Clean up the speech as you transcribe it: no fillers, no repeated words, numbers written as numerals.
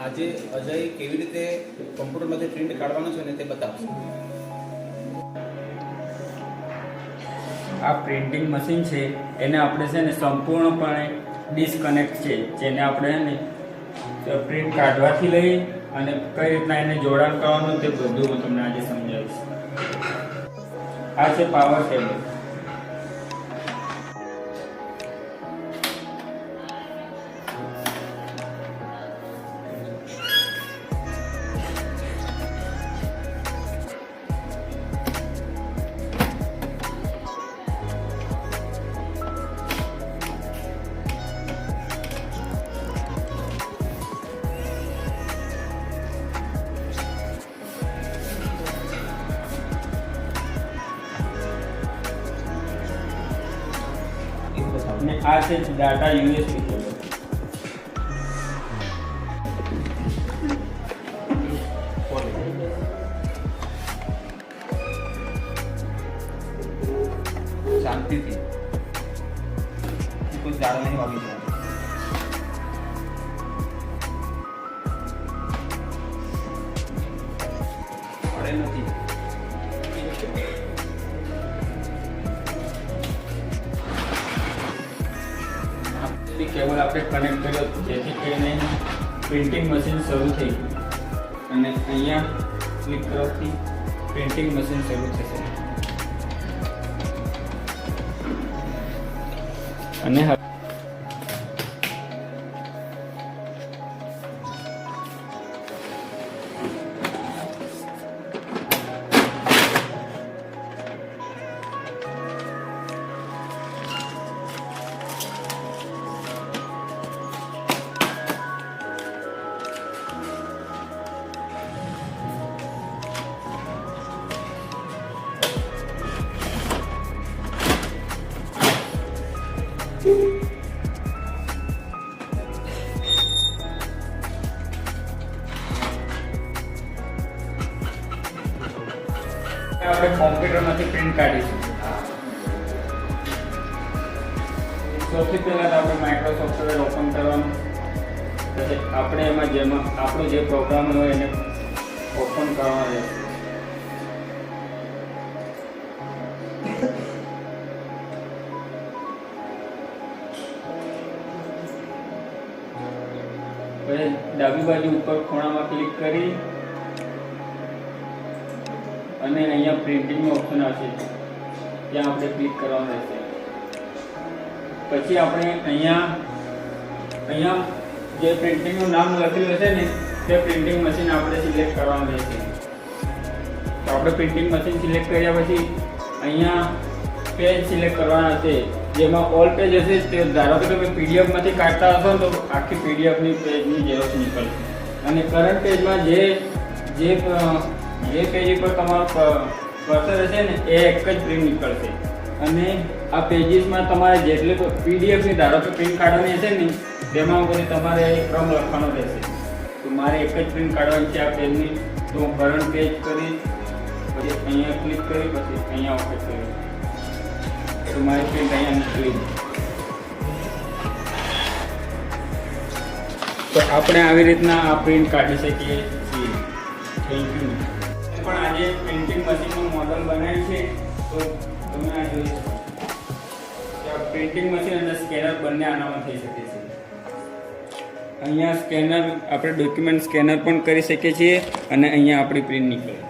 આજે અજય કેવી રીતે કમ્પ્યુટરમાંથી પ્રિન્ટ કાઢવાનું છે ને તે બતાવશે. આ પ્રિન્ટિંગ મશીન છે એને આપણે છે ને સંપૂર્ણપણે ડિસ્કનેક્ટ છે, જેને આપણે ને પ્રિન્ટ કાઢવાથી લઈ અને કઈ રીતના એને જોડાણ કરવાનું તે બધું હું તમને આજે સમજાવીશ. આ છે પાવર ટેબલ. અને આ છે ડાટા યુએસબી કેબલ. શાંતિથી કોઈ ઝાડ નહીં વાગી જાય. પડે નથી. કેબલ આપણે કનેક્ટ કર્યો જેથી કરીને પ્રિન્ટિંગ મશીન શરૂ થઈ ગયું અને અહીંયા ક્લિક કરવાથી પ્રિન્ટિંગ મશીન શરૂ થશે. અને આપણે કોમ્પ્યુટરમાંથી પ્રિન્ટ કાઢીશું. સૌથી પહેલા તો આપણે માઇક્રોસોફ્ટ સોફ્ટવેર ઓપન કરવાનું, પછી આપણે જેમાં આપણો જે પ્રોગ્રામ હોય એને ઓપન કરવાનો રહેશે. પછી ડાબી બાજુ ઉપર ખૂણામાં ક્લિક કરી અને અહીંયા પ્રિન્ટિંગનો ઓપ્શન આવશે, ત્યાં આપણે ક્લિક કરવાનું રહેશે. પછી આપણે અહીંયા જે પ્રિન્ટિંગનું નામ લખેલું હશે ને તે પ્રિન્ટિંગ મશીન આપણે સિલેક્ટ કરવાનું રહેશે. તો આપણે પ્રિન્ટિંગ મશીન સિલેક્ટ કર્યા પછી અહીંયા પેજ સિલેક્ટ કરવાના હશે, જેમાં ઓલ પેજ હશે તે ધારો કે તમે પીડીએફમાંથી કાઢતા હશો તો આખી પીડીએફની પેજની ઝેરોક્ષ નીકળશે. અને કરંટ પેજમાં જે પેજ ઉપર તમારો કર્સર હશે ને એ એક જ પ્રિન્ટ નીકળશે. અને આ પેજીસમાં તમારે જેટલી પીડીએફની ધારો કે પ્રિન્ટ કાઢવાની હશે ને તેમાં પછી તમારે ક્રમ લખવાનો રહેશે. તો મારે એક જ પ્રિન્ટ કાઢવાની છે આ પેજની, તો હું કરંટ પેજ કરીશ, પછી અહીંયા ક્લિક કરી પછી અહીંયા ઓકે કરીશ તો મારી પ્રિન્ટ અહીંયા નીકળી. તો આપણે આવી રીતના આ પ્રિન્ટ કાઢી શકીએ છીએ. Thank you. પણ આજે પ્રિન્ટિંગ મશીનનું મોડલ બનાવ્યું છે તો તમે આ જોઈ શકો કે આ પ્રિન્ટિંગ મશીન અને સ્કેનર બંને આનામાં થઈ શકે છે. અહીંયા સ્કેનર આપણે ડોક્યુમેન્ટ સ્કેનર પણ કરી શકીએ છીએ અને અહીંયા આપણી પ્રિન્ટ નીકળે.